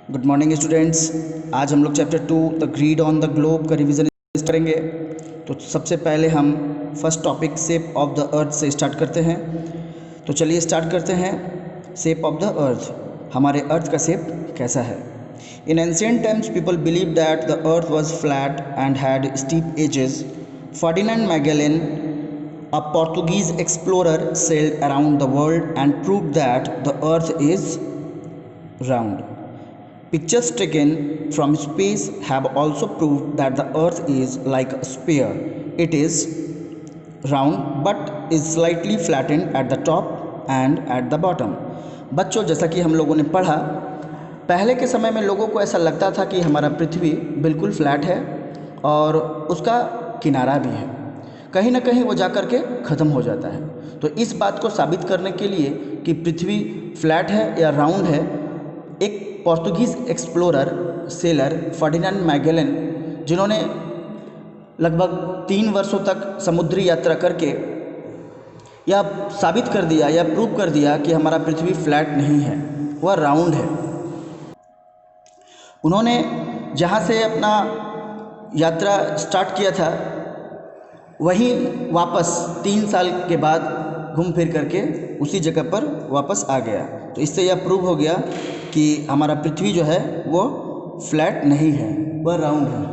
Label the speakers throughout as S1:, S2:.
S1: Good morning students. आज हम लोग chapter 2 the grid on the globe का रिवीजन करेंगे। तो सबसे पहले हम first topic shape of the अर्थ से स्टार्ट करते हैं। तो चलिए स्टार्ट करते हैं। शेप ऑफ द अर्थ, हमारे अर्थ का शेप कैसा है। In ancient times people believe that the earth was flat and had steep edges. Ferdinand Magellan, a Portuguese explorer, sailed around the world and proved that the earth is round. Pictures taken from space have also proved that the earth is like a sphere. It is round but is slightly flattened at the top and at the bottom. बच्चों, जैसा कि हम लोगों ने पढ़ा, पहले के समय में लोगों को ऐसा लगता था कि हमारा पृथ्वी बिल्कुल फ्लैट है और उसका किनारा भी है, कहीं ना कहीं वो जा कर के ख़त्म हो जाता है। तो इस बात को साबित करने के लिए कि पृथ्वी फ्लैट है या राउंड है, एक Portuguese explorer seller Ferdinand Magellan, जिन्होंने लगभग 3 वर्षों तक समुद्री यात्रा करके यह साबित कर दिया या प्रूव कर दिया कि हमारा पृथ्वी फ्लैट नहीं है, वह राउंड है। उन्होंने जहाँ से अपना यात्रा स्टार्ट किया था वहीं वापस 3 साल के बाद घूम फिर करके उसी जगह पर वापस आ गया। तो इससे यह प्रूव हो गया कि हमारा पृथ्वी जो है वो फ्लैट नहीं है, वह राउंड है।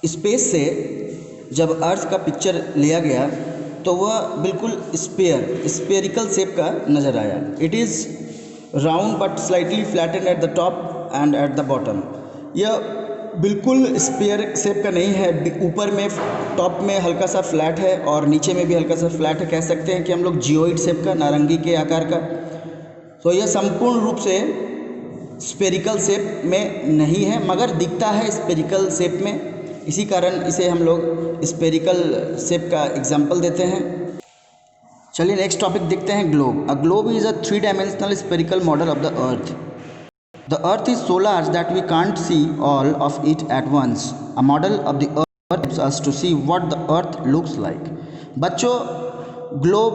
S1: स्पेस से जब अर्थ का पिक्चर लिया गया तो वह बिल्कुल स्पेरिकल शेप का नज़र आया। It is round but slightly flattened at the top and at the bottom. यह बिल्कुल स्पेयर शेप का नहीं है, ऊपर में टॉप में हल्का सा फ्लैट है और नीचे में भी हल्का सा फ्लैट है। कह सकते हैं कि हम लोग जियोइड शेप का, नारंगी के आकार का। तो यह संपूर्ण रूप से स्पेरिकल शेप में नहीं है, मगर दिखता है स्पेरिकल शेप में। इसी कारण इसे हम लोग स्पेरिकल शेप का एग्जाम्पल देते हैं। चलिए नेक्स्ट टॉपिक देखते हैं, globe. A globe is a 3 dimensional spherical model of the earth. The earth is so large that we can't see all of it at once. A model of the earth helps us to see what the earth looks like. बच्चों, globe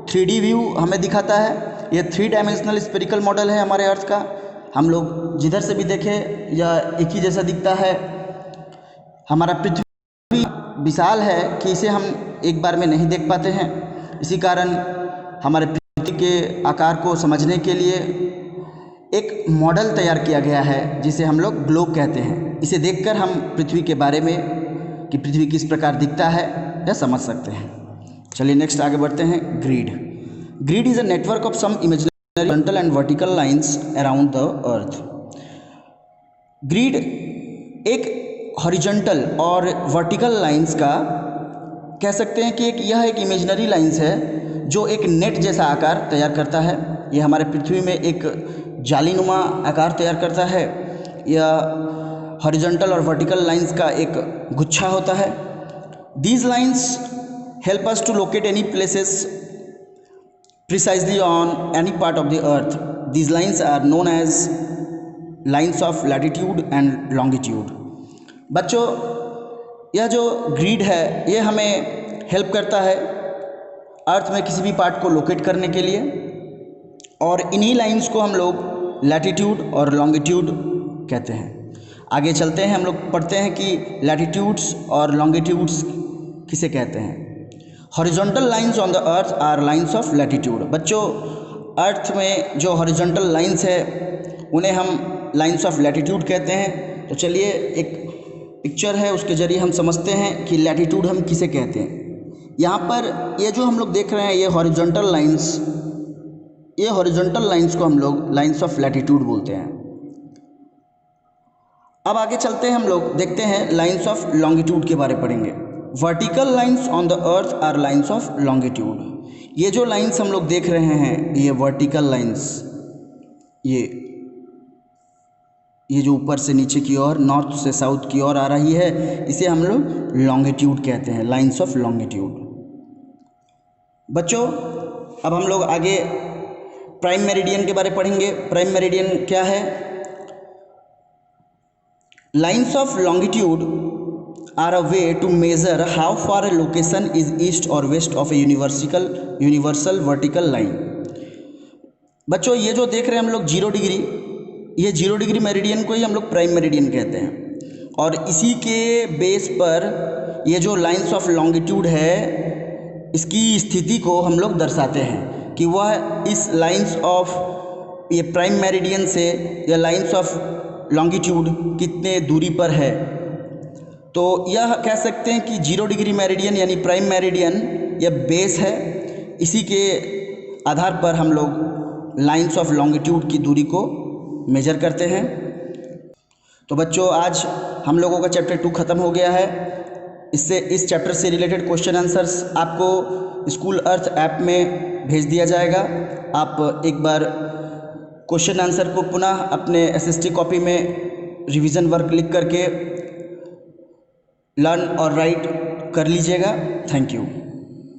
S1: 3D view हमें दिखाता है। यह 3 dimensional spherical model है हमारे अर्थ का। हम लोग जिधर से भी देखें यह एक ही जैसा दिखता है। हमारा पृथ्वी विशाल है कि इसे हम एक बार में नहीं देख पाते हैं। इसी कारण हमारे पृथ्वी के आकार को समझने के लिए एक मॉडल तैयार किया गया है जिसे हम लोग ग्लोब कहते हैं। इसे देखकर हम पृथ्वी के बारे में कि पृथ्वी किस प्रकार दिखता है यह समझ सकते हैं। चलिए नेक्स्ट आगे बढ़ते हैं। Grid is a network of some imaginary horizontal and vertical lines around the earth. Grid एक हॉरिजॉन्टल और वर्टिकल लाइंस का कह सकते हैं कि यह एक इमेजिनरी लाइंस है जो एक नेट जैसा आकार तैयार करता है। यह हमारे पृथ्वी में एक जालीनुमा आकार तैयार करता है। यह हॉरिजॉन्टल और वर्टिकल लाइंस का एक गुच्छा होता है। These lines help us to locate any places precisely on any part of the earth. These lines are known as lines of latitude and longitude. बच्चों, यह जो ग्रिड है ये हमें हेल्प करता है अर्थ में किसी भी पार्ट को लोकेट करने के लिए, और इन्हीं लाइंस को हम लोग लैटिट्यूड और लॉन्गिट्यूड कहते हैं। आगे चलते हैं, हम लोग पढ़ते हैं कि लैटिट्यूड्स और लॉन्गिट्यूड्स किसे कहते हैं। Horizontal lines on the earth are lines of latitude. बच्चों, अर्थ में जो हॉरिजॉन्टल लाइंस है उन्हें हम लाइंस ऑफ लैटिट्यूड कहते हैं। तो चलिए एक पिक्चर है उसके जरिए हम समझते हैं कि लैटिट्यूड हम किसे कहते हैं। यहाँ पर ये जो हम लोग देख रहे हैं ये हॉरिजॉन्टल लाइंस को हम लोग लाइंस ऑफ लैटिट्यूड बोलते हैं। अब आगे चलते हैं, हम लोग देखते हैं लाइंस ऑफ लॉन्गिट्यूड के बारे में पढ़ेंगे। Vertical lines on the earth are lines of longitude. ये जो लाइंस हम लोग देख रहे हैं ये वर्टिकल लाइंस, ये जो ऊपर से नीचे की ओर, नॉर्थ से साउथ की ओर आ रही है, इसे हम लोग लॉन्गिट्यूड कहते हैं, लाइंस ऑफ लॉन्गिट्यूड। बच्चों, अब हम लोग आगे प्राइम मेरिडियन के बारे में पढ़ेंगे। प्राइम मेरिडियन क्या है? Lines of longitude are a way to measure how far a location is east or west of a universal vertical line. बच्चों ये जो देख रहे हैं हम लोग 0 डिग्री, ये 0 डिग्री मेरिडियन को ही हम लोग प्राइम मेरिडियन कहते हैं। और इसी के बेस पर ये जो लाइंस ऑफ लॉन्गिट्यूड है, इसकी स्थिति को हम लोग दर्शाते हैं कि वह इस लाइंस ऑफ ये प्राइम मेरिडियन से या लाइंस ऑफ लॉन्गिट्यूड कितने दूरी पर है। तो यह कह सकते हैं कि 0 डिग्री मेरिडियन यानी प्राइम मेरिडियन यह बेस है। इसी के आधार पर हम लोग लाइंस ऑफ लॉन्गिट्यूड की दूरी को मेजर करते हैं। तो बच्चों आज हम लोगों का चैप्टर 2 ख़त्म हो गया है। इससे इस चैप्टर से रिलेटेड क्वेश्चन आंसर्स आपको स्कूल अर्थ ऐप में भेज दिया जाएगा। आप एक बार क्वेश्चन आंसर को पुनः अपने एसएसटी कॉपी में रिवीजन वर्क लिख करके लर्न और राइट कर लीजिएगा। Thank you.